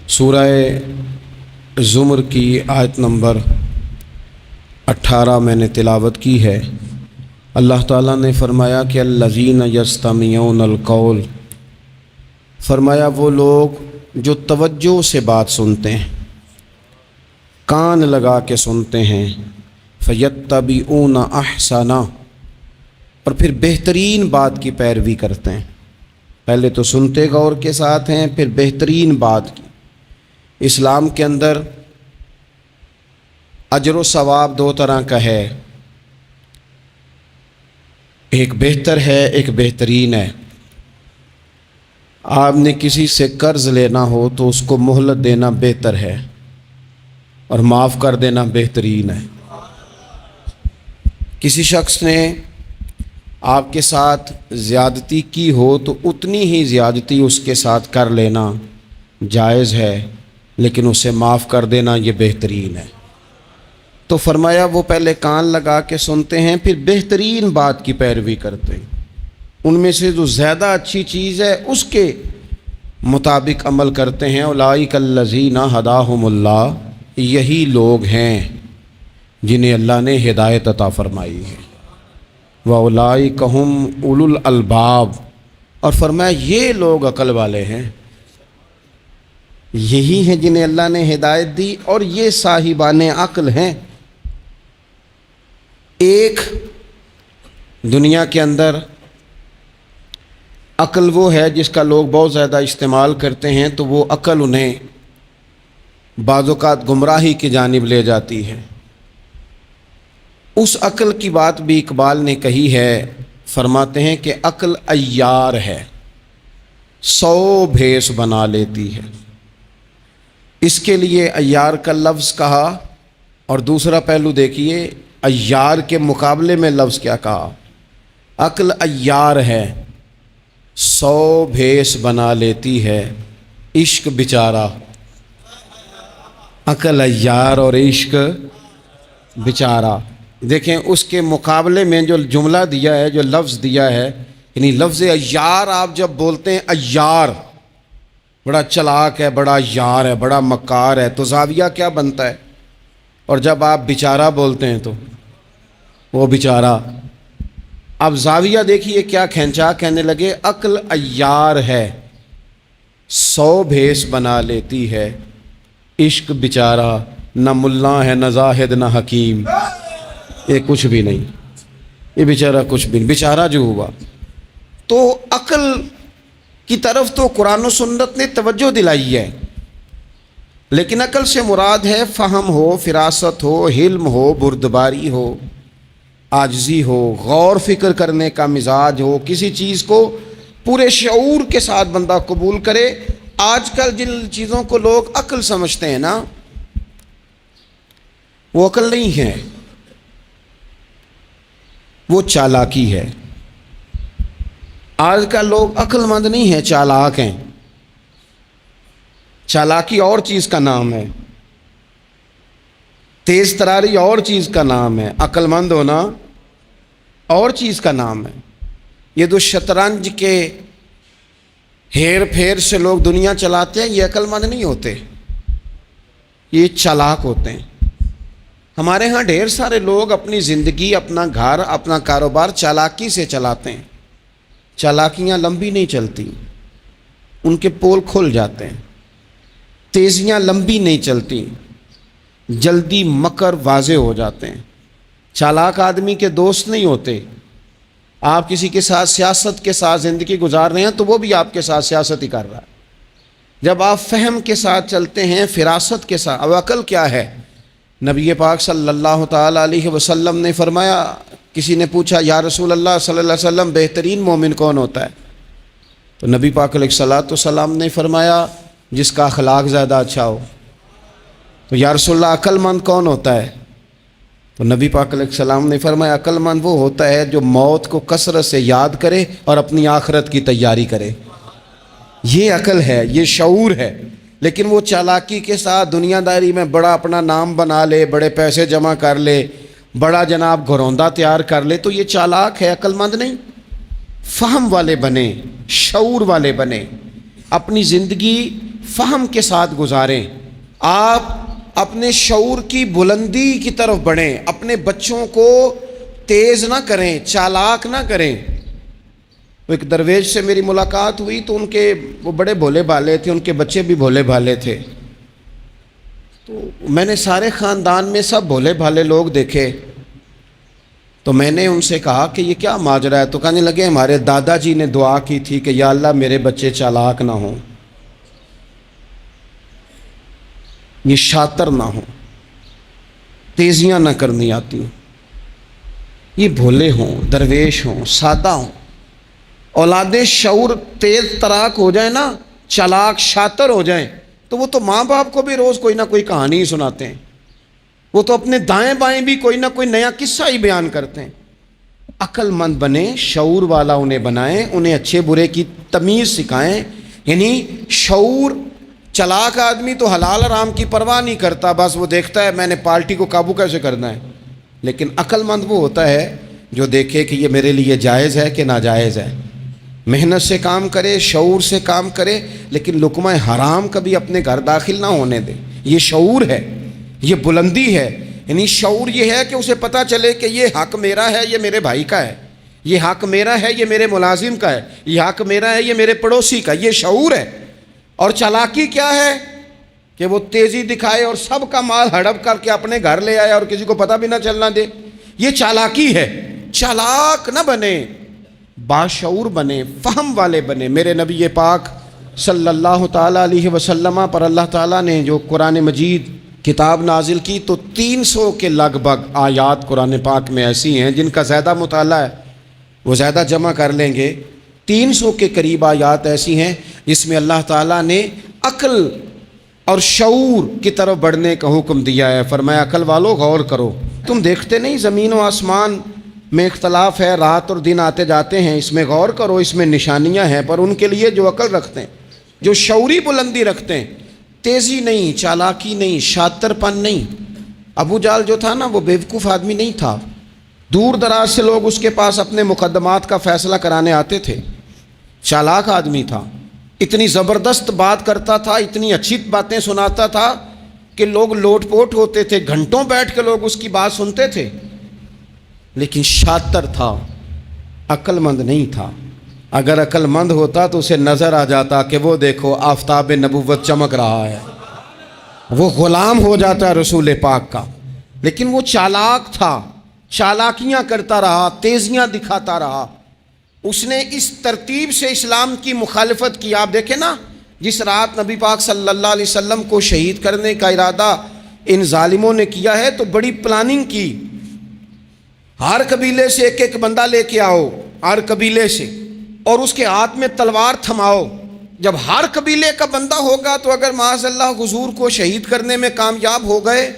سورہ زمر کی آیت نمبر 18 میں نے تلاوت کی ہے۔ اللہ تعالیٰ نے فرمایا کہ الذین یستمعون القول، فرمایا وہ لوگ جو توجہ سے بات سنتے ہیں، کان لگا کے سنتے ہیں، فیتبعون احسنہ، اور پھر بہترین بات کی پیروی کرتے ہیں۔ پہلے تو سنتے غور کے ساتھ ہیں، پھر بہترین بات کی۔ اسلام کے اندر اجر و ثواب دو طرح کا ہے، ایک بہتر ہے، ایک بہترین ہے۔ آپ نے کسی سے قرض لینا ہو تو اس کو مہلت دینا بہتر ہے اور معاف کر دینا بہترین ہے۔ کسی شخص نے آپ کے ساتھ زیادتی کی ہو تو اتنی ہی زیادتی اس کے ساتھ کر لینا جائز ہے، لیکن اسے معاف کر دینا یہ بہترین ہے۔ تو فرمایا وہ پہلے کان لگا کے سنتے ہیں، پھر بہترین بات کی پیروی کرتے ہیں، ان میں سے جو زیادہ اچھی چیز ہے اس کے مطابق عمل کرتے ہیں۔ اولئک الذین ھداھم اللہ، یہی لوگ ہیں جنہیں اللہ نے ہدایت عطا فرمائی ہے۔ واولئک ھم اولو الالباب، اور فرمایا یہ لوگ عقل والے ہیں، یہی ہیں جنہیں اللہ نے ہدایت دی اور یہ صاحبان عقل ہیں۔ ایک دنیا کے اندر عقل وہ ہے جس کا لوگ بہت زیادہ استعمال کرتے ہیں، تو وہ عقل انہیں بعض اوقات گمراہی کی جانب لے جاتی ہے۔ اس عقل کی بات بھی اقبال نے کہی ہے، فرماتے ہیں کہ عقل عیار ہے، 100 بھیس بنا لیتی ہے۔ اس کے لیے عیار کا لفظ کہا، اور دوسرا پہلو دیکھیے عیار کے مقابلے میں لفظ کیا کہا۔ عقل عیار ہے، 100 بھیس بنا لیتی ہے، عشق بیچارہ۔ عقل عیار اور عشق بیچارہ، دیکھیں اس کے مقابلے میں جو جملہ دیا ہے، جو لفظ دیا ہے، یعنی لفظ عیار آپ جب بولتے ہیں عیار بڑا چلاک ہے، بڑا یار ہے، بڑا مکار ہے، تو زاویہ کیا بنتا ہے؟ اور جب آپ بیچارہ بولتے ہیں تو وہ بیچارہ۔ اب زاویہ دیکھیے کیا کھینچا، کہنے لگے عقل عیار ہے، 100 بھیس بنا لیتی ہے، عشق بیچارہ، نہ ملا ہے نہ زاہد نہ حکیم، یہ کچھ بھی نہیں، یہ بیچارہ کچھ بھی نہیں، بیچارہ جو ہوا۔ تو عقل کی طرف تو قرآن و سنت نے توجہ دلائی ہے، لیکن عقل سے مراد ہے فہم ہو، فراست ہو، حلم ہو، بردباری ہو، عاجزی ہو، غور فکر کرنے کا مزاج ہو، کسی چیز کو پورے شعور کے ساتھ بندہ قبول کرے۔ آج کل جن چیزوں کو لوگ عقل سمجھتے ہیں نا، وہ عقل نہیں ہے، وہ چالاکی ہے۔ آج کا لوگ عقل مند نہیں ہیں، چالاک ہیں۔ چالاکی اور چیز کا نام ہے، تیز تراری اور چیز کا نام ہے، عقل مند ہونا اور چیز کا نام ہے۔ یہ جو شطرنج کے ہیر پھیر سے لوگ دنیا چلاتے ہیں، یہ عقل مند نہیں ہوتے، یہ چالاک ہوتے ہیں۔ ہمارے ہاں ڈھیر سارے لوگ اپنی زندگی، اپنا گھر، اپنا کاروبار چالاکی سے چلاتے ہیں۔ چالاکیاں لمبی نہیں چلتی، ان کے پول کھل جاتے ہیں۔ تیزیاں لمبی نہیں چلتی، جلدی مکر واضح ہو جاتے ہیں۔ چالاک آدمی کے دوست نہیں ہوتے۔ آپ کسی کے ساتھ سیاست کے ساتھ زندگی گزار رہے ہیں تو وہ بھی آپ کے ساتھ سیاست ہی کر رہا ہے۔ جب آپ فہم کے ساتھ چلتے ہیں، فراست کے ساتھ، اب عقل کیا ہے؟ نبی پاک صلی اللہ تعالیٰ علیہ وسلم نے فرمایا، کسی نے پوچھا یا رسول اللہ صلی اللہ علیہ وسلم بہترین مومن کون ہوتا ہے؟ تو نبی پاک علیہ الصلوۃ والسلام نے فرمایا جس کا اخلاق زیادہ اچھا ہو۔ تو یا رسول اللہ عقل مند کون ہوتا ہے؟ تو نبی پاک علیہ السلام نے فرمایا عقل مند وہ ہوتا ہے جو موت کو کثرت سے یاد کرے اور اپنی آخرت کی تیاری کرے۔ یہ عقل ہے، یہ شعور ہے۔ لیکن وہ چالاکی کے ساتھ دنیا داری میں بڑا اپنا نام بنا لے، بڑے پیسے جمع کر لے، بڑا جناب گھروندہ تیار کر لے، تو یہ چالاک ہے، عقل مند نہیں۔ فہم والے بنے، شعور والے بنے، اپنی زندگی فہم کے ساتھ گزاریں، آپ اپنے شعور کی بلندی کی طرف بڑھیں، اپنے بچوں کو تیز نہ کریں، چالاک نہ کریں۔ ایک درویش سے میری ملاقات ہوئی تو وہ بڑے بھولے بھالے تھے، ان کے بچے بھی بھولے بھالے تھے، تو میں نے سارے خاندان میں سب بھولے بھالے لوگ دیکھے، تو میں نے ان سے کہا کہ یہ کیا ماجرا ہے؟ تو کہنے لگے ہمارے دادا جی نے دعا کی تھی کہ یا اللہ میرے بچے چالاک نہ ہوں، یہ شاطر نہ ہوں، تیزیاں نہ کرنی آتی ہوں، یہ بھولے ہوں، درویش ہوں، سادہ ہوں۔ اولاد شعور تیز تراک ہو جائیں نا، چالاک شاطر ہو جائیں، تو وہ تو ماں باپ کو بھی روز کوئی نہ کوئی کہانی ہی سناتے ہیں، وہ تو اپنے دائیں بائیں بھی کوئی نہ کوئی نیا قصہ ہی بیان کرتے ہیں۔ عقل مند بنیں، شعور والا انہیں بنائیں، انہیں اچھے برے کی تمیز سکھائیں۔ یعنی شعور، چالاک آدمی تو حلال حرام کی پرواہ نہیں کرتا، بس وہ دیکھتا ہے میں نے پارٹی کو قابو کیسے کرنا ہے، لیکن عقل مند وہ ہوتا ہے جو دیکھے کہ یہ میرے لیے جائز ہے کہ ناجائز ہے، محنت سے کام کرے، شعور سے کام کرے، لیکن لقمہ حرام کبھی اپنے گھر داخل نہ ہونے دے۔ یہ شعور ہے، یہ بلندی ہے۔ یعنی شعور یہ ہے کہ اسے پتہ چلے کہ یہ حق میرا ہے، یہ میرے بھائی کا ہے، یہ حق میرا ہے، یہ میرے ملازم کا ہے، یہ حق میرا ہے، یہ میرے پڑوسی کا۔ یہ شعور ہے۔ اور چالاکی کیا ہے کہ وہ تیزی دکھائے اور سب کا مال ہڑپ کر کے اپنے گھر لے آئے اور کسی کو پتہ بھی نہ چلنا دے، یہ چالاکی ہے۔ چالاک نہ بنے، باشعور بنے، فہم والے بنے۔ میرے نبی پاک صلی اللہ تعالیٰ علیہ وسلم پر اللہ تعالیٰ نے جو قرآن مجید کتاب نازل کی تو 300 کے لگ بھگ آیات قرآن پاک میں ایسی ہیں جن کا زیادہ مطالعہ ہے وہ زیادہ جمع کر لیں گے۔ 300 کے قریب آیات ایسی ہیں جس میں اللہ تعالیٰ نے عقل اور شعور کی طرف بڑھنے کا حکم دیا ہے۔ فرمایا عقل والو غور کرو، تم دیکھتے نہیں زمین و آسمان میں اختلاف ہے، رات اور دن آتے جاتے ہیں، اس میں غور کرو، اس میں نشانیاں ہیں، پر ان کے لیے جو عقل رکھتے ہیں، جو شعوری بلندی رکھتے ہیں، تیزی نہیں، چالاکی نہیں، شاطر پن نہیں۔ ابو جہل جو تھا نا وہ بیوقوف آدمی نہیں تھا، دور دراز سے لوگ اس کے پاس اپنے مقدمات کا فیصلہ کرانے آتے تھے، چالاک آدمی تھا، اتنی زبردست بات کرتا تھا، اتنی اچھی باتیں سناتا تھا کہ لوگ لوٹ پوٹ ہوتے تھے، گھنٹوں بیٹھ کے لوگ اس کی بات سنتے تھے، لیکن شاطر تھا، عقل مند نہیں تھا۔ اگر عقل مند ہوتا تو اسے نظر آ جاتا کہ وہ دیکھو آفتاب نبوت چمک رہا ہے، وہ غلام ہو جاتا ہے رسول پاک کا، لیکن وہ چالاک تھا، چالاکیاں کرتا رہا، تیزیاں دکھاتا رہا۔ اس نے اس ترتیب سے اسلام کی مخالفت کی۔ آپ دیکھیں نا، جس رات نبی پاک صلی اللہ علیہ وسلم کو شہید کرنے کا ارادہ ان ظالموں نے کیا ہے تو بڑی پلاننگ کی، ہر قبیلے سے ایک ایک بندہ لے کے آؤ، ہر قبیلے سے، اور اس کے ہاتھ میں تلوار تھماؤ۔ جب ہر قبیلے کا بندہ ہوگا تو اگر معاذ اللہ حضور کو شہید کرنے میں کامیاب ہو گئے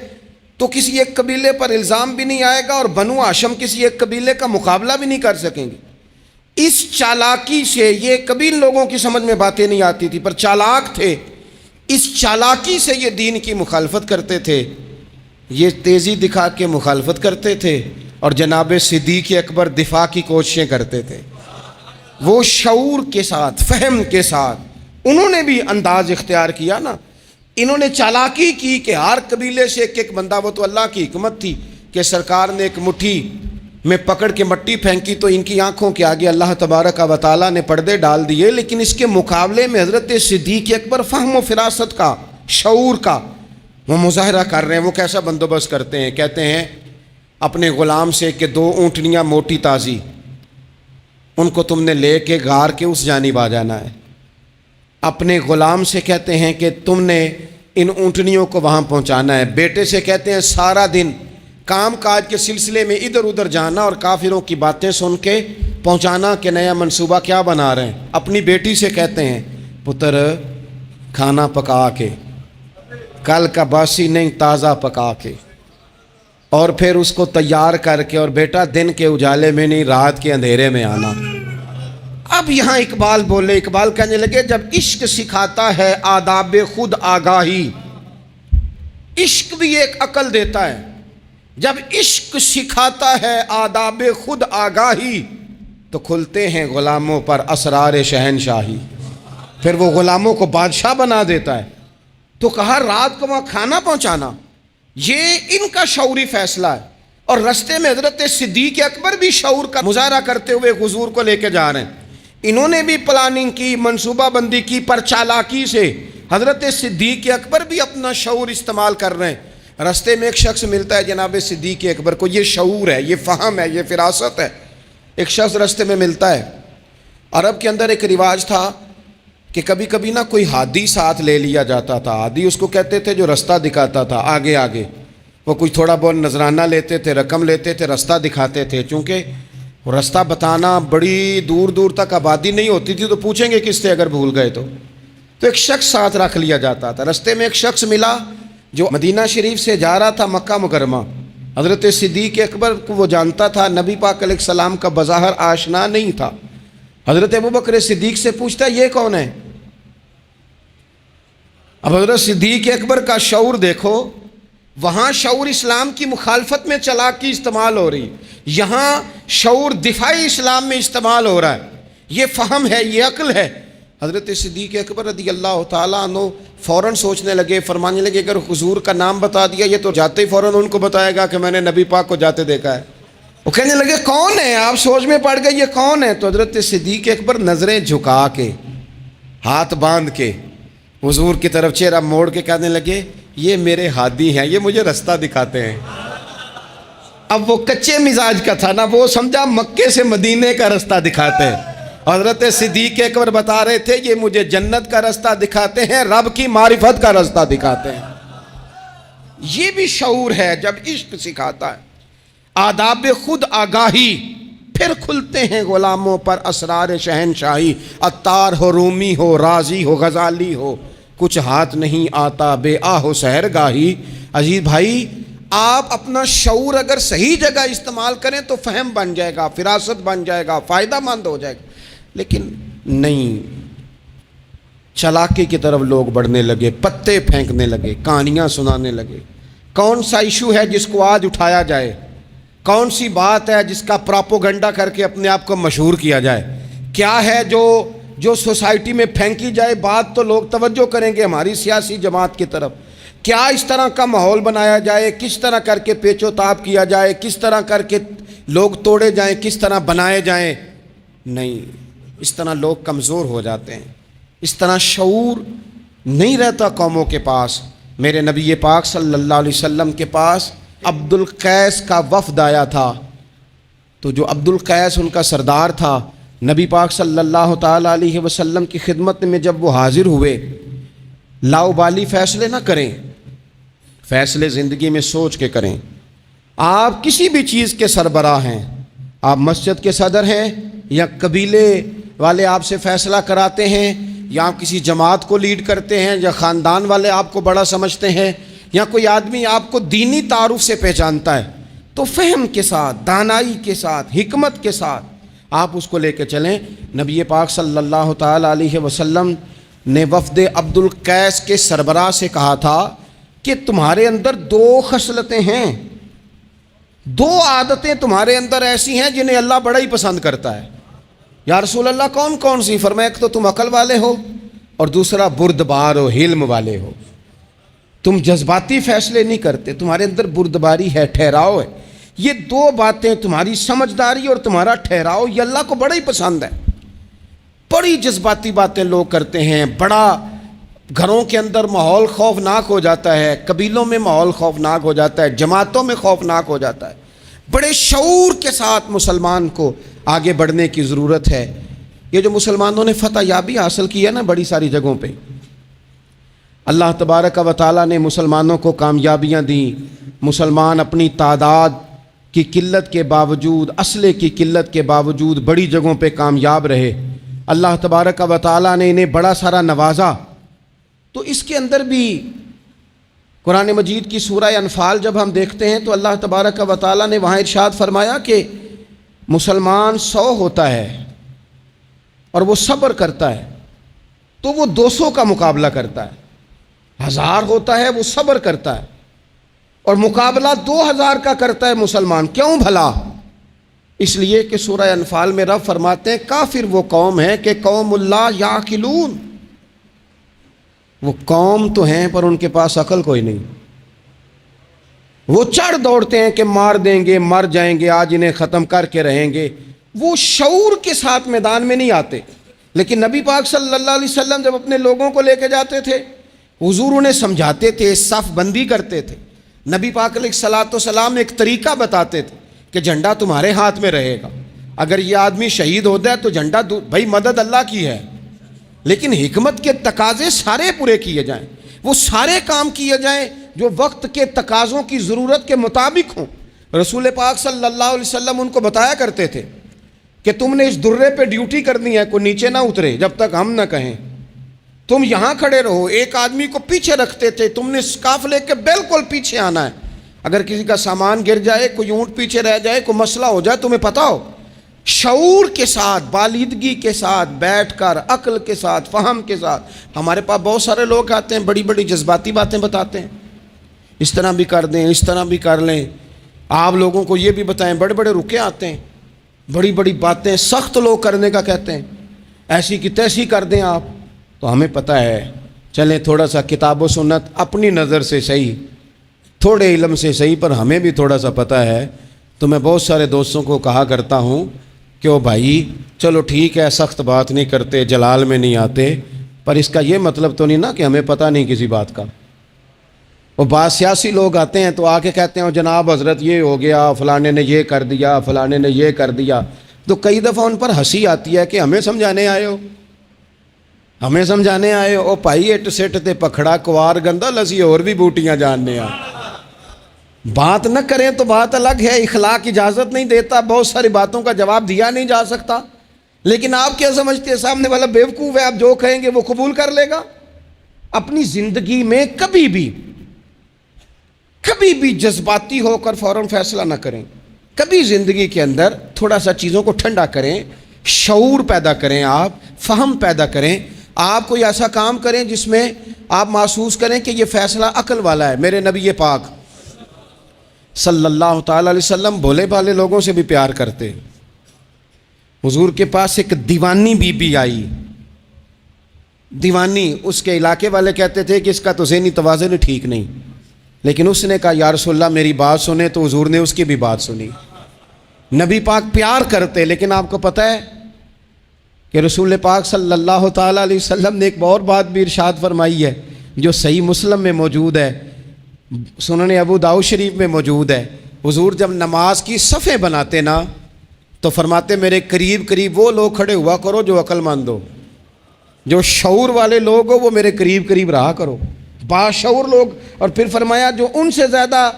تو کسی ایک قبیلے پر الزام بھی نہیں آئے گا اور بنو ہاشم کسی ایک قبیلے کا مقابلہ بھی نہیں کر سکیں گے۔ اس چالاکی سے، یہ کبھی لوگوں کی سمجھ میں باتیں نہیں آتی تھی پر چالاک تھے، اس چالاکی سے یہ دین کی مخالفت کرتے تھے، یہ تیزی دکھا کے مخالفت کرتے تھے، اور جناب صدیق اکبر دفاع کی کوششیں کرتے تھے۔ وہ شعور کے ساتھ، فہم کے ساتھ انہوں نے بھی انداز اختیار کیا نا۔ انہوں نے چالاکی کی کہ ہر قبیلے سے ایک ایک بندہ، وہ تو اللہ کی حکمت تھی کہ سرکار نے ایک مٹھی میں پکڑ کے مٹی پھینکی تو ان کی آنکھوں کے آگے اللہ تبارک و تعالیٰ نے پردے ڈال دیے، لیکن اس کے مقابلے میں حضرت صدیق اکبر فہم و فراست کا، شعور کا وہ مظاہرہ کر رہے ہیں۔ وہ کیسا بندوبست کرتے ہیں؟ کہتے ہیں اپنے غلام سے کہ 2 اونٹنیاں موٹی تازی، ان کو تم نے لے کے غار کے اس جانب آ جانا ہے۔ اپنے غلام سے کہتے ہیں کہ تم نے ان اونٹنیوں کو وہاں پہنچانا ہے۔ بیٹے سے کہتے ہیں سارا دن کام کاج کے سلسلے میں ادھر ادھر جانا اور کافروں کی باتیں سن کے پہنچانا کہ نیا منصوبہ کیا بنا رہے ہیں۔ اپنی بیٹی سے کہتے ہیں پتر کھانا پکا کے، کل کا باسی نہیں تازہ پکا کے، اور پھر اس کو تیار کر کے، اور بیٹا دن کے اجالے میں نہیں رات کے اندھیرے میں آنا۔ اب یہاں اقبال بولے، اقبال کہنے لگے جب عشق سکھاتا ہے آداب خود آگاہی، عشق بھی ایک عقل دیتا ہے، جب عشق سکھاتا ہے آداب خود آگاہی تو کھلتے ہیں غلاموں پر اسرار شہنشاہی۔ پھر وہ غلاموں کو بادشاہ بنا دیتا ہے. تو کہا رات کو وہاں کھانا پہنچانا یہ ان کا شعوری فیصلہ ہے. اور رستے میں حضرت صدیق اکبر بھی شعور کا مظاہرہ کرتے ہوئے حضور کو لے کے جا رہے ہیں. انہوں نے بھی پلاننگ کی, منصوبہ بندی کی, پر چالاکی سے حضرت صدیق اکبر بھی اپنا شعور استعمال کر رہے ہیں. رستے میں ایک شخص ملتا ہے جناب صدیق اکبر کو, یہ شعور ہے, یہ فہم ہے, یہ فراست ہے. ایک شخص رستے میں ملتا ہے. عرب کے اندر ایک رواج تھا کہ کبھی کبھی نا کوئی ہادی ساتھ لے لیا جاتا تھا. ہادی اس کو کہتے تھے جو رستہ دکھاتا تھا آگے آگے. وہ کچھ تھوڑا بہت نذرانہ لیتے تھے, رقم لیتے تھے, رستہ دکھاتے تھے. چونکہ رستہ بتانا بڑی دور دور تک آبادی نہیں ہوتی تھی تو پوچھیں گے کس سے اگر بھول گئے تو ایک شخص ساتھ رکھ لیا جاتا تھا. رستے میں ایک شخص ملا جو مدینہ شریف سے جا رہا تھا مکہ مکرمہ. حضرت صدیق اکبر کو وہ جانتا تھا, نبی پاک علیہ السلام کا بظاہر آشنا نہیں تھا. حضرت ابوبکر صدیق سے پوچھتا ہے یہ کون ہے؟ اب حضرت صدیق اکبر کا شعور دیکھو, وہاں شعور اسلام کی مخالفت میں چالاکی استعمال ہو رہی, یہاں شعور دفاعی اسلام میں استعمال ہو رہا ہے. یہ فہم ہے, یہ عقل ہے. حضرت صدیق اکبر رضی اللہ تعالیٰ عنہ فوراً سوچنے لگے, فرمانے لگے اگر حضور کا نام بتا دیا یہ تو جاتے ہی فوراً ان کو بتائے گا کہ میں نے نبی پاک کو جاتے دیکھا ہے. وہ کہنے لگے کون ہے؟ آپ سوچ میں پڑ گئے یہ کون ہے؟ تو حضرت صدیق اکبر نظریں جھکا کے, ہاتھ باندھ کے حضور کی طرف چہرہ موڑ کے کہنے لگے یہ میرے ہادی ہیں, یہ مجھے رستہ دکھاتے ہیں. اب وہ کچے مزاج کا تھا نا, وہ سمجھا مکے سے مدینے کا رستہ دکھاتے ہیں. حضرت صدیق اکبر بتا رہے تھے یہ مجھے جنت کا رستہ دکھاتے ہیں, رب کی معرفت کا رستہ دکھاتے ہیں. یہ بھی شعور ہے جب عشق سکھاتا ہے. آداب خود آگاہی, پھر کھلتے ہیں غلاموں پر اسرار شہنشاہی. عطار ہو, رومی ہو, رازی ہو, غزالی ہو, کچھ ہاتھ نہیں آتا بے آہ و سحر گاہی. عزیز بھائی, آپ اپنا شعور اگر صحیح جگہ استعمال کریں تو فہم بن جائے گا, فراست بن جائے گا, فائدہ مند ہو جائے گا. لیکن نہیں, چالاکی کی طرف لوگ بڑھنے لگے, پتے پھینکنے لگے, کہانیاں سنانے لگے. کون سا ایشو ہے جس کو آج اٹھایا جائے؟ کون سی بات ہے جس کا پراپوگنڈا کر کے اپنے آپ کو مشہور کیا جائے؟ کیا ہے جو سوسائٹی میں پھینکی جائے بات تو لوگ توجہ کریں گے ہماری سیاسی جماعت کی طرف؟ کیا اس طرح کا ماحول بنایا جائے, کس طرح کر کے پیچ و تاب کیا جائے, کس طرح کر کے لوگ توڑے جائیں, کس طرح بنائے جائیں؟ نہیں, اس طرح لوگ کمزور ہو جاتے ہیں, اس طرح شعور نہیں رہتا قوموں کے پاس. میرے نبی پاک صلی اللہ علیہ وسلم کے پاس عبد القیس کا وفد آیا تھا. تو جو عبد القیس ان کا سردار تھا, نبی پاک صلی اللہ تعالیٰ علیہ وسلم کی خدمت میں جب وہ حاضر ہوئے, لاؤبالی فیصلے نہ کریں, فیصلے زندگی میں سوچ کے کریں. آپ کسی بھی چیز کے سربراہ ہیں, آپ مسجد کے صدر ہیں یا قبیلے والے آپ سے فیصلہ کراتے ہیں, یا آپ کسی جماعت کو لیڈ کرتے ہیں, یا خاندان والے آپ کو بڑا سمجھتے ہیں, یا کوئی آدمی آپ کو دینی تعارف سے پہچانتا ہے, تو فہم کے ساتھ, دانائی کے ساتھ, حکمت کے ساتھ آپ اس کو لے کے چلیں. نبی پاک صلی اللہ تعالیٰ علیہ وسلم نے وفد عبد القیس کے سربراہ سے کہا تھا کہ تمہارے اندر 2 خصلتیں ہیں, 2 عادتیں تمہارے اندر ایسی ہیں جنہیں اللہ بڑا ہی پسند کرتا ہے. یا رسول اللہ کون کون سی؟ فرمایا ایک تو تم عقل والے ہو, اور دوسرا بردبار ہو, حلم والے ہو. تم جذباتی فیصلے نہیں کرتے, تمہارے اندر بردباری ہے, ٹھہراؤ ہے. یہ 2 باتیں, تمہاری سمجھداری اور تمہارا ٹھہراؤ, یہ اللہ کو بڑا ہی پسند ہے. بڑی جذباتی باتیں لوگ کرتے ہیں, بڑا گھروں کے اندر ماحول خوفناک ہو جاتا ہے, قبیلوں میں ماحول خوفناک ہو جاتا ہے, جماعتوں میں خوفناک ہو جاتا ہے. بڑے شعور کے ساتھ مسلمان کو آگے بڑھنے کی ضرورت ہے. یہ جو مسلمانوں نے فتح یابی حاصل کی ہے نا بڑی ساری جگہوں پہ, اللہ تبارک و تعالیٰ نے مسلمانوں کو کامیابیاں دیں. مسلمان اپنی تعداد کی قلت کے باوجود, اسلحے کی قلت کے باوجود بڑی جگہوں پہ کامیاب رہے. اللہ تبارک و تعالیٰ نے انہیں بڑا سارا نوازا. تو اس کے اندر بھی قرآن مجید کی سورہ انفال جب ہم دیکھتے ہیں تو اللہ تبارک و تعالیٰ نے وہاں ارشاد فرمایا کہ مسلمان 100 ہوتا ہے اور وہ صبر کرتا ہے تو وہ 200 کا مقابلہ کرتا ہے. 1000 ہوتا ہے وہ صبر کرتا ہے اور مقابلہ 2000 کا کرتا ہے مسلمان. کیوں بھلا؟ اس لیے کہ سورہ انفال میں رب فرماتے ہیں کافر وہ قوم ہے کہ قوم اللہ یعقلون, وہ قوم تو ہیں پر ان کے پاس عقل کوئی نہیں. وہ چڑھ دوڑتے ہیں کہ مار دیں گے، مر جائیں گے، آج انہیں ختم کر کے رہیں گے. وہ شعور کے ساتھ میدان میں نہیں آتے. لیکن نبی پاک صلی اللہ علیہ وسلم جب اپنے لوگوں کو لے کے جاتے تھے، حضور انہیں سمجھاتے تھے، صف بندی کرتے تھے. نبی پاک علیہ الصلوۃ والسلام ایک طریقہ بتاتے تھے کہ جھنڈا تمہارے ہاتھ میں رہے گا. اگر یہ آدمی شہید ہو جائے تو جھنڈا بھائی مدد اللہ کی ہے، لیکن حکمت کے تقاضے سارے پورے کیے جائیں. وہ سارے کام کیے جائیں جو وقت کے تقاضوں کی ضرورت کے مطابق ہوں. رسول پاک صلی اللہ علیہ وسلم ان کو بتایا کرتے تھے کہ تم نے اس درے پہ ڈیوٹی کرنی ہے، کوئی نیچے نہ اترے جب تک ہم نہ کہیں. تم یہاں کھڑے رہو. ایک آدمی کو پیچھے رکھتے تھے، تم نے اسکارف لے کے بالکل پیچھے آنا ہے. اگر کسی کا سامان گر جائے، کوئی اونٹ پیچھے رہ جائے، کوئی مسئلہ ہو جائے، تمہیں پتہ ہو. شعور کے ساتھ، بالیدگی کے ساتھ بیٹھ کر، عقل کے ساتھ، فہم کے ساتھ. ہمارے پاس بہت سارے لوگ آتے ہیں، بڑی بڑی جذباتی باتیں بتاتے ہیں، اس طرح بھی کر دیں، اس طرح بھی کر لیں. آپ لوگوں کو یہ بھی بتائیں، بڑے بڑے رکے آتے ہیں، بڑی بڑی باتیں سخت لوگ کرنے کا کہتے ہیں، ایسی کی تیسی کر دیں آپ. تو ہمیں پتہ ہے، چلیں تھوڑا سا کتاب و سنت اپنی نظر سے صحیح، تھوڑے علم سے صحیح، پر ہمیں بھی تھوڑا سا پتہ ہے. تو میں بہت سارے دوستوں کو کہا کرتا ہوں کہ او بھائی چلو ٹھیک ہے، سخت بات نہیں کرتے، جلال میں نہیں آتے، پر اس کا یہ مطلب تو نہیں نا کہ ہمیں پتہ نہیں کسی بات کا. وہ بعض سیاسی لوگ آتے ہیں تو آ کے کہتے ہیں جناب حضرت یہ ہو گیا، فلانے نے یہ کر دیا، فلانے نے یہ کر دیا. تو کئی دفعہ ان پر ہنسی آتی ہے کہ ہمیں سمجھانے آئے ہو، ہمیں سمجھانے آئے ہو. او پائی اٹ سٹ تے پکھڑا کوار گندا لسی اور بھی بوٹیاں جاننے آ. بات نہ کریں تو بات الگ ہے، اخلاق اجازت نہیں دیتا، بہت ساری باتوں کا جواب دیا نہیں جا سکتا. لیکن آپ کیا سمجھتے ہیں سامنے والا بیوقوف ہے، آپ جو کہیں گے وہ قبول کر لے گا؟ اپنی زندگی میں کبھی بھی جذباتی ہو کر فوراً فیصلہ نہ کریں. کبھی زندگی کے اندر تھوڑا سا چیزوں کو ٹھنڈا کریں، شعور پیدا کریں، آپ فہم پیدا کریں. آپ کوئی ایسا کام کریں جس میں آپ محسوس کریں کہ یہ فیصلہ عقل والا ہے. میرے نبی پاک صلی اللہ تعالی علیہ وسلم بھولے بھالے لوگوں سے بھی پیار کرتے. حضور کے پاس ایک دیوانی بی بی آئی، دیوانی. اس کے علاقے والے کہتے تھے کہ اس کا تو ذہنی توازن ٹھیک نہیں، لیکن اس نے کہا یا رسول اللہ میری بات سنیں، تو حضور نے اس کی بھی بات سنی. نبی پاک پیار کرتے. لیکن آپ کو پتہ ہے کہ رسول پاک صلی اللہ تعالی علیہ وسلم نے ایک اور بات بھی ارشاد فرمائی ہے جو صحیح مسلم میں موجود ہے، سنن ابو داؤد شریف میں موجود ہے. حضور جب نماز کی صفیں بناتے نا تو فرماتے میرے قریب قریب وہ لوگ کھڑے ہوا کرو جو عقل مند ہو، جو شعور والے لوگ ہو وہ میرے قریب قریب رہا کرو، باشعور لوگ. اور پھر فرمایا جو ان سے زیادہ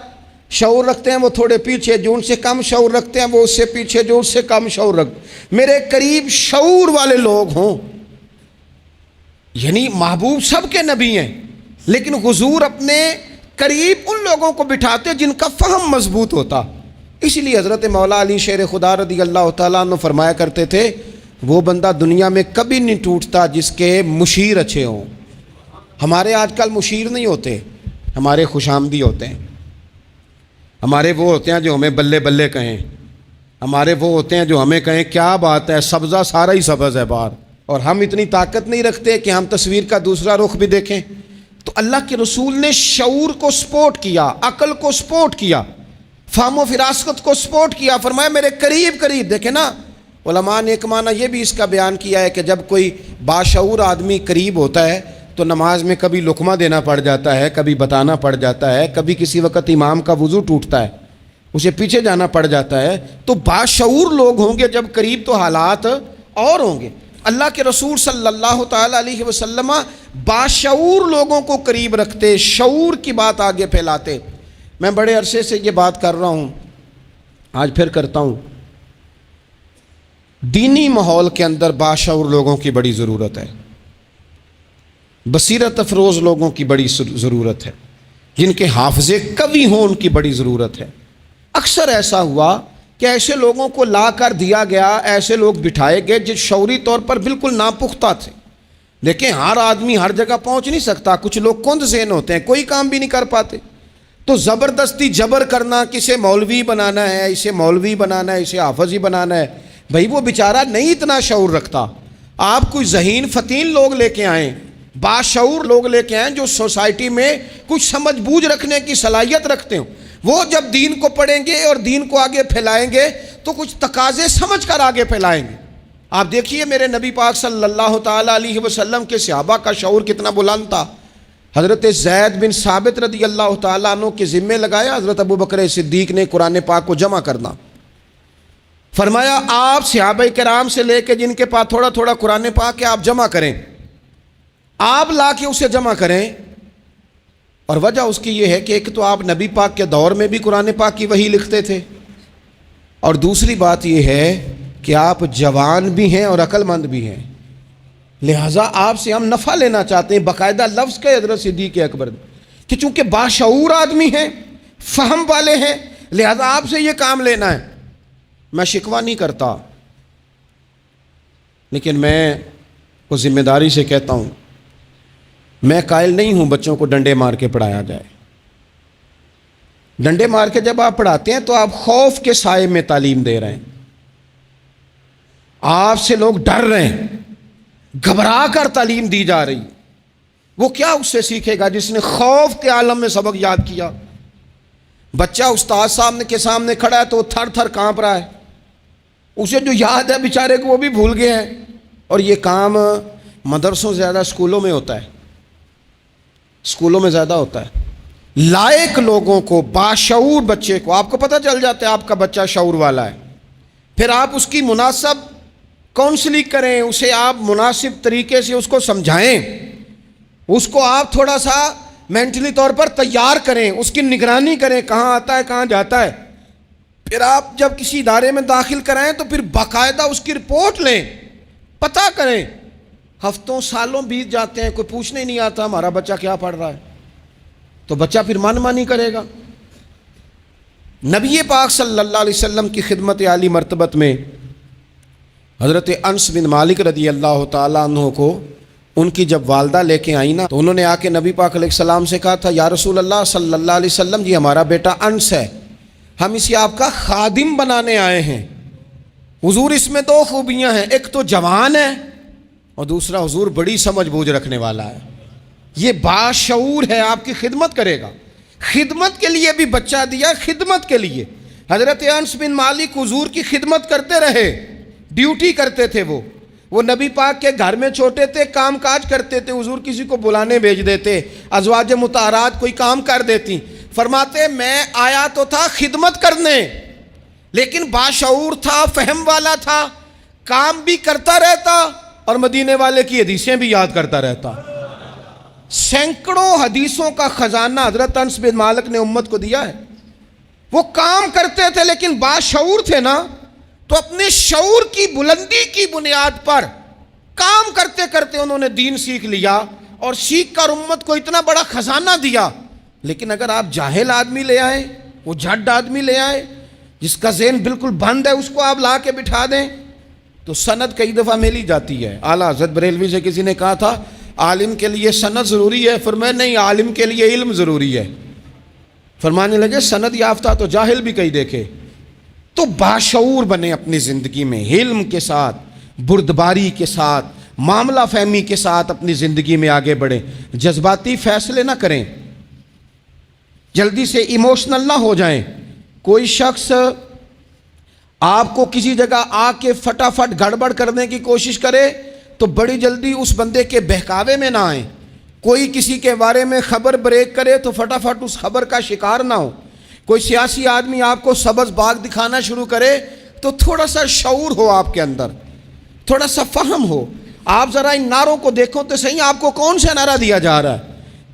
شعور رکھتے ہیں وہ تھوڑے پیچھے، جو ان سے کم شعور رکھتے ہیں وہ اس سے پیچھے، جو اس سے کم شعور رکھتے میرے قریب شعور والے لوگ ہوں. یعنی محبوب سب کے نبی ہیں، لیکن حضور اپنے قریب ان لوگوں کو بٹھاتے جن کا فہم مضبوط ہوتا. اسی لیے حضرت مولا علی شیر خدا رضی اللہ تعالیٰ عنہ فرمایا کرتے تھے وہ بندہ دنیا میں کبھی نہیں ٹوٹتا جس کے مشیر اچھے ہوں. ہمارے آج کل مشیر نہیں ہوتے، ہمارے خوش آمدی ہوتے ہیں. ہمارے وہ ہوتے ہیں جو ہمیں بلے بلے کہیں، ہمارے وہ ہوتے ہیں جو ہمیں کہیں کیا بات ہے، سبزہ سارا ہی سبز ہے باہر. اور ہم اتنی طاقت نہیں رکھتے کہ ہم تصویر کا دوسرا رخ بھی دیکھیں. تو اللہ کے رسول نے شعور کو سپورٹ کیا، عقل کو سپورٹ کیا، فہم و فراست کو سپورٹ کیا. فرمایا میرے قریب قریب. دیکھیں نا علماء نے ایک معنی یہ بھی اس کا بیان کیا ہے کہ جب کوئی باشعور آدمی قریب ہوتا ہے تو نماز میں کبھی لقمہ دینا پڑ جاتا ہے، کبھی بتانا پڑ جاتا ہے، کبھی کسی وقت امام کا وضو ٹوٹتا ہے اسے پیچھے جانا پڑ جاتا ہے. تو باشعور لوگ ہوں گے جب قریب تو حالات اور ہوں گے. اللہ کے رسول صلی اللہ تعالی علیہ وسلم باشعور لوگوں کو قریب رکھتے، شعور کی بات آگے پھیلاتے. میں بڑے عرصے سے یہ بات کر رہا ہوں، آج پھر کرتا ہوں. دینی ماحول کے اندر باشعور لوگوں کی بڑی ضرورت ہے، بصیرت افروز لوگوں کی بڑی ضرورت ہے، جن کے حافظے قوی ہوں ان کی بڑی ضرورت ہے. اکثر ایسا ہوا کہ ایسے لوگوں کو لا کر دیا گیا، ایسے لوگ بٹھائے گئے جو شعوری طور پر بالکل ناپختہ تھے. دیکھیں ہر آدمی ہر جگہ پہنچ نہیں سکتا، کچھ لوگ کند ذہن ہوتے ہیں، کوئی کام بھی نہیں کر پاتے. تو زبردستی جبر کرنا، کسے مولوی بنانا ہے، اسے مولوی بنانا ہے، اسے حافظ ہی بنانا ہے، بھائی وہ بیچارہ نہیں اتنا شعور رکھتا. آپ کوئی ذہین فتین لوگ لے کے آئیں باشعور لوگ لے کے آئیں جو سوسائٹی میں کچھ سمجھ بوجھ رکھنے کی صلاحیت رکھتے ہوں. وہ جب دین کو پڑھیں گے اور دین کو آگے پھیلائیں گے تو کچھ تقاضے سمجھ کر آگے پھیلائیں گے. آپ دیکھیے میرے نبی پاک صلی اللہ تعالیٰ علیہ وسلم کے صحابہ کا شعور کتنا بلند تھا. حضرت زید بن ثابت رضی اللہ تعالیٰ عنہ کے ذمے لگایا حضرت ابو بکر صدیق نے قرآن پاک کو جمع کرنا. فرمایا آپ صحابہ کرام سے لے کے جن کے پاس تھوڑا تھوڑا قرآن پاک ہے آپ جمع کریں, آپ لا کے اسے جمع کریں. اور وجہ اس کی یہ ہے کہ ایک تو آپ نبی پاک کے دور میں بھی قرآن پاک کی وحی لکھتے تھے, اور دوسری بات یہ ہے کہ آپ جوان بھی ہیں اور عقل مند بھی ہیں, لہٰذا آپ سے ہم نفع لینا چاہتے ہیں. باقاعدہ لفظ کے حضرت صدیق اکبر کہ چونکہ باشعور آدمی ہیں, فہم والے ہیں, لہٰذا آپ سے یہ کام لینا ہے. میں شکوہ نہیں کرتا, لیکن میں کو ذمہ داری سے کہتا ہوں, میں قائل نہیں ہوں بچوں کو ڈنڈے مار کے پڑھایا جائے. ڈنڈے مار کے جب آپ پڑھاتے ہیں تو آپ خوف کے سائے میں تعلیم دے رہے ہیں. آپ سے لوگ ڈر رہے ہیں, گھبرا کر تعلیم دی جا رہی. وہ کیا اس سے سیکھے گا جس نے خوف کے عالم میں سبق یاد کیا؟ بچہ استاد کے سامنے کھڑا ہے تو وہ تھر تھر کانپ رہا ہے, اسے جو یاد ہے بیچارے کو وہ بھی بھول گئے ہیں. اور یہ کام مدرسوں سے زیادہ اسکولوں میں ہوتا ہے, اسکولوں میں زیادہ ہوتا ہے. لائق لوگوں کو, باشعور بچے کو آپ کو پتہ چل جاتا ہے آپ کا بچہ شعور والا ہے, پھر آپ اس کی مناسب کاؤنسلنگ کریں, اسے آپ مناسب طریقے سے اس کو سمجھائیں, اس کو آپ تھوڑا سا مینٹلی طور پر تیار کریں, اس کی نگرانی کریں کہاں آتا ہے کہاں جاتا ہے. پھر آپ جب کسی ادارے میں داخل کرائیں تو پھر باقاعدہ اس کی رپورٹ لیں, پتہ کریں. ہفتوں سالوں بیت جاتے ہیں, کوئی پوچھنے نہیں آتا ہمارا بچہ کیا پڑھ رہا ہے, تو بچہ پھر من مانی کرے گا. نبی پاک صلی اللہ علیہ وسلم کی خدمت عالی مرتبت میں حضرت انس بن مالک رضی اللہ تعالیٰ عنہ کو ان کی جب والدہ لے کے آئی نا, تو انہوں نے آ کے نبی پاک علیہ السلام سے کہا تھا, یا رسول اللہ صلی اللہ علیہ وسلم جی ہمارا بیٹا انس ہے, ہم اسے آپ کا خادم بنانے آئے ہیں. حضور اس میں دو خوبیاں ہیں, ایک تو جوان ہے اور دوسرا حضور بڑی سمجھ بوجھ رکھنے والا ہے. یہ باشعور ہے, آپ کی خدمت کرے گا. خدمت کے لیے بھی بچہ دیا, خدمت کے لیے. حضرت انس بن مالک حضور کی خدمت کرتے رہے, ڈیوٹی کرتے تھے. وہ نبی پاک کے گھر میں چھوٹے تھے, کام کاج کرتے تھے. حضور کسی کو بلانے بھیج دیتے, ازواج مطہرات کوئی کام کر دیتی. فرماتے میں آیا تو تھا خدمت کرنے, لیکن باشعور تھا, فہم والا تھا, کام بھی کرتا رہتا اور مدینے والے کی حدیثیں بھی یاد کرتا رہتا. سینکڑوں حدیثوں کا خزانہ حضرت انس بن مالک نے امت کو دیا ہے. وہ کام کرتے تھے لیکن باشعور تھے نا, تو اپنے شعور کی بلندی کی بنیاد پر کام کرتے کرتے انہوں نے دین سیکھ لیا, اور سیکھ کر امت کو اتنا بڑا خزانہ دیا. لیکن اگر آپ جاہل آدمی لے آئیں, وہ جھڈ آدمی لے آئیں جس کا ذہن بالکل بند ہے, اس کو آپ لا کے بٹھا دیں تو سند کئی دفعہ مل ہی جاتی ہے. اعلیٰ حضرت بریلوی سے کسی نے کہا تھا عالم کے لیے سند ضروری ہے, فرمایا نہیں, عالم کے لیے علم ضروری ہے. فرمانے لگے سند یافتہ تو جاہل بھی کئی دیکھے. تو باشعور بنے اپنی زندگی میں, علم کے ساتھ, بردباری کے ساتھ, معاملہ فہمی کے ساتھ اپنی زندگی میں آگے بڑھیں. جذباتی فیصلے نہ کریں, جلدی سے ایموشنل نہ ہو جائیں. کوئی شخص آپ کو کسی جگہ آ کے فٹافٹ گڑبڑ کرنے کی کوشش کرے تو بڑی جلدی اس بندے کے بہکاوے میں نہ آئیں. کوئی کسی کے بارے میں خبر بریک کرے تو فٹافٹ اس خبر کا شکار نہ ہو. کوئی سیاسی آدمی آپ کو سبز باغ دکھانا شروع کرے تو تھوڑا سا شعور ہو آپ کے اندر, تھوڑا سا فہم ہو. آپ ذرا ان نعروں کو دیکھو تو صحیح, آپ کو کون سا نعرہ دیا جا رہا ہے.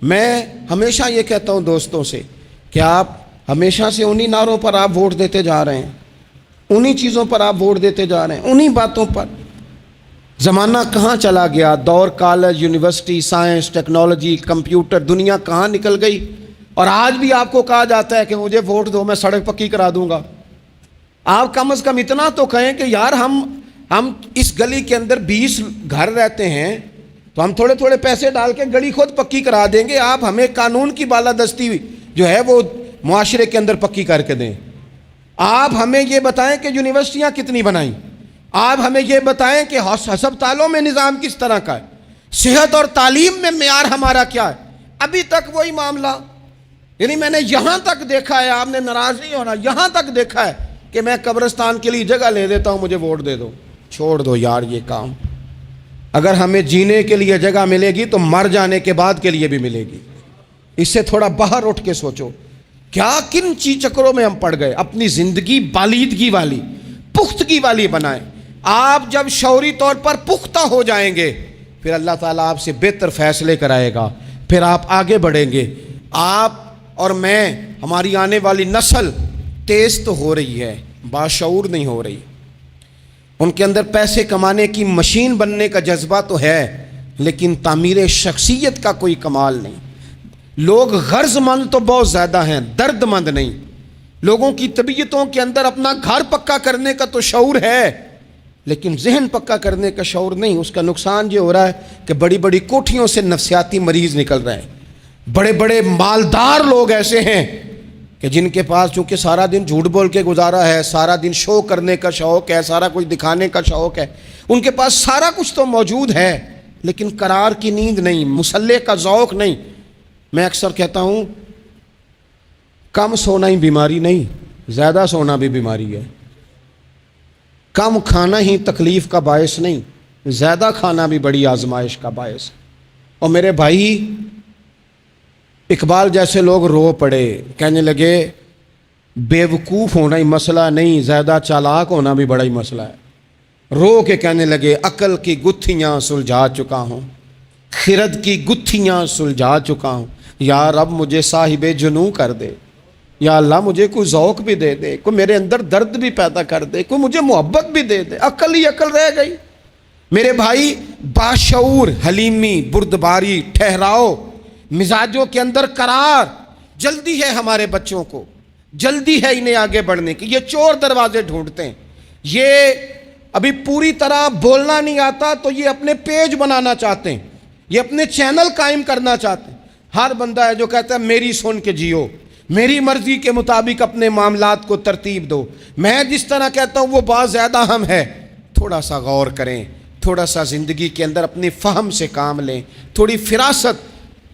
میں ہمیشہ یہ کہتا ہوں دوستوں سے کہ آپ ہمیشہ سے انہی نعروں پر آپ ووٹ دیتے جا رہے ہیں, انہی چیزوں پر آپ ووٹ دیتے جا رہے ہیں, انہی باتوں پر. زمانہ کہاں چلا گیا, دور college, university, science, technology, computer, دنیا کہاں نکل گئی, اور آج بھی آپ کو کہا جاتا ہے کہ مجھے ووٹ دو میں سڑک پکی کرا دوں گا. آپ کم از کم اتنا تو کہیں کہ یار ہم اس گلی کے اندر 20 گھر رہتے ہیں تو ہم تھوڑے تھوڑے پیسے ڈال کے گلی خود پکی کرا دیں گے. آپ ہمیں قانون کی بالادستی جو ہے وہ معاشرے کے اندر پکی کر کے دیں. آپ ہمیں یہ بتائیں کہ یونیورسٹیاں کتنی بنائیں, آپ ہمیں یہ بتائیں کہ ہسپتالوں میں نظام کس طرح کا ہے, صحت اور تعلیم میں معیار ہمارا کیا ہے؟ ابھی تک وہی معاملہ، یعنی میں نے یہاں تک دیکھا ہے، آپ نے ناراض نہیں ہونا، یہاں تک دیکھا ہے کہ میں قبرستان کے لیے جگہ لے دیتا ہوں، مجھے ووٹ دے دو۔ چھوڑ دو یار یہ کام، اگر ہمیں جینے کے لیے جگہ ملے گی تو مر جانے کے بعد کے لیے بھی ملے گی۔ اس سے تھوڑا باہر اٹھ کے سوچو، کیا کن چکروں میں ہم پڑ گئے۔ اپنی زندگی بالیدگی والی، پختگی والی بنائیں۔ آپ جب شعوری طور پر پختہ ہو جائیں گے پھر اللہ تعالیٰ آپ سے بہتر فیصلے کرائے گا، پھر آپ آگے بڑھیں گے۔ آپ اور میں، ہماری آنے والی نسل تیز تو ہو رہی ہے، باشعور نہیں ہو رہی۔ ان کے اندر پیسے کمانے کی مشین بننے کا جذبہ تو ہے، لیکن تعمیر شخصیت کا کوئی کمال نہیں۔ لوگ غرض مند تو بہت زیادہ ہیں، درد مند نہیں۔ لوگوں کی طبیعتوں کے اندر اپنا گھر پکا کرنے کا تو شعور ہے، لیکن ذہن پکا کرنے کا شعور نہیں۔ اس کا نقصان یہ ہو رہا ہے کہ بڑی بڑی کوٹھیوں سے نفسیاتی مریض نکل رہے ہیں۔ بڑے بڑے مالدار لوگ ایسے ہیں کہ جن کے پاس چونکہ سارا دن جھوٹ بول کے گزارا ہے، سارا دن شو کرنے کا شوق ہے، سارا کچھ دکھانے کا شوق ہے، ان کے پاس سارا کچھ تو موجود ہے، لیکن قرار کی نیند نہیں، مسلح کا ذوق نہیں۔ میں اکثر کہتا ہوں کم سونا ہی بیماری نہیں، زیادہ سونا بھی بیماری ہے۔ کم کھانا ہی تکلیف کا باعث نہیں، زیادہ کھانا بھی بڑی آزمائش کا باعث۔ اور میرے بھائی، اقبال جیسے لوگ رو پڑے، کہنے لگے بیوقوف ہونا ہی مسئلہ نہیں، زیادہ چالاک ہونا بھی بڑا ہی مسئلہ ہے۔ رو کے کہنے لگے عقل کی گتھیاں سلجھا چکا ہوں، خرد کی گتھیاں سلجھا چکا ہوں، یا رب مجھے صاحب جنوں کر دے، یا اللہ مجھے کوئی ذوق بھی دے دے، کوئی میرے اندر درد بھی پیدا کر دے، کوئی مجھے محبت بھی دے دے۔ عقل ہی عقل رہ گئی۔ میرے بھائی، باشعور، حلیمی، بردباری، ٹھہراؤ، مزاجوں کے اندر قرار۔ جلدی ہے ہمارے بچوں کو، جلدی ہے انہیں آگے بڑھنے کی۔ یہ چور دروازے ڈھونڈتے ہیں، یہ ابھی پوری طرح بولنا نہیں آتا تو یہ اپنے پیج بنانا چاہتے ہیں، یہ اپنے چینل قائم کرنا چاہتے ہیں۔ ہر بندہ ہے جو کہتا ہے میری سن کے جیو، میری مرضی کے مطابق اپنے معاملات کو ترتیب دو، میں جس طرح کہتا ہوں وہ بات زیادہ اہم ہے۔ تھوڑا سا غور کریں، تھوڑا سا زندگی کے اندر اپنی فہم سے کام لیں، تھوڑی فراست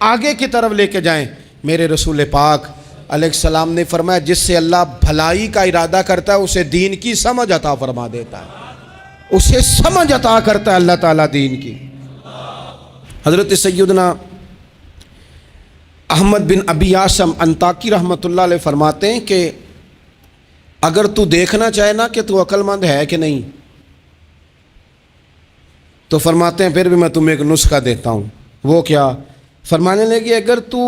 آگے کی طرف لے کے جائیں۔ میرے رسول پاک علیہ السلام نے فرمایا جس سے اللہ بھلائی کا ارادہ کرتا ہے اسے دین کی سمجھ عطا فرما دیتا ہے، اسے سمجھ عطا کرتا ہے اللہ تعالیٰ دین کی۔ حضرت سیدنا احمد بن ابی عاصم انطاکی رحمۃ اللہ علیہ فرماتے ہیں کہ اگر تو دیکھنا چاہے نا کہ تو عقل مند ہے کہ نہیں، تو فرماتے ہیں پھر بھی میں تمہیں ایک نسخہ دیتا ہوں۔ وہ کیا؟ فرمانے لگے اگر تو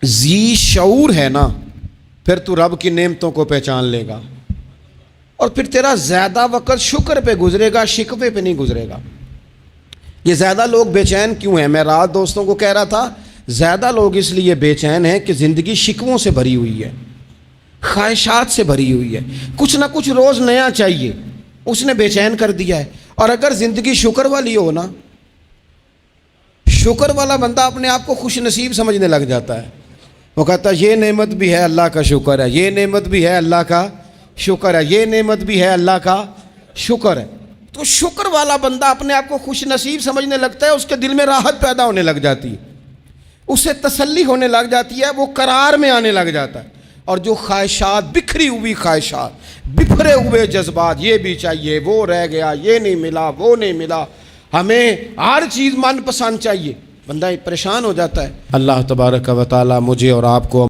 ذی شعور ہے نا پھر تو رب کی نعمتوں کو پہچان لے گا، اور پھر تیرا زیادہ وقت شکر پہ گزرے گا، شکوے پہ نہیں گزرے گا۔ یہ زیادہ لوگ بے چین کیوں ہیں؟ میں رات دوستوں کو کہہ رہا تھا زیادہ لوگ اس لیے بے چین ہیں کہ زندگی شکووں سے بھری ہوئی ہے، خواہشات سے بھری ہوئی ہے، کچھ نہ کچھ روز نیا چاہیے، اس نے بے چین کر دیا ہے۔ اور اگر زندگی شکر والی ہو نا، شکر والا بندہ اپنے آپ کو خوش نصیب سمجھنے لگ جاتا ہے۔ وہ کہتا ہے یہ نعمت بھی ہے اللہ کا شکر ہے، یہ نعمت بھی ہے اللہ کا شکر ہے، یہ نعمت بھی ہے اللہ کا شکر ہے۔ تو شکر والا بندہ اپنے آپ کو خوش نصیب سمجھنے لگتا ہے، اس کے دل میں راحت پیدا ہونے لگ جاتی ہے، اسے تسلی ہونے لگ جاتی ہے، وہ قرار میں آنے لگ جاتا ہے۔ اور جو خواہشات، بکھری ہوئی خواہشات، بکھرے ہوئے جذبات، یہ بھی چاہیے، وہ رہ گیا، یہ نہیں ملا، وہ نہیں ملا، ہمیں ہر چیز من پسند چاہیے، بندہ پریشان ہو جاتا ہے۔ اللہ تبارک و تعالی مجھے اور آپ کو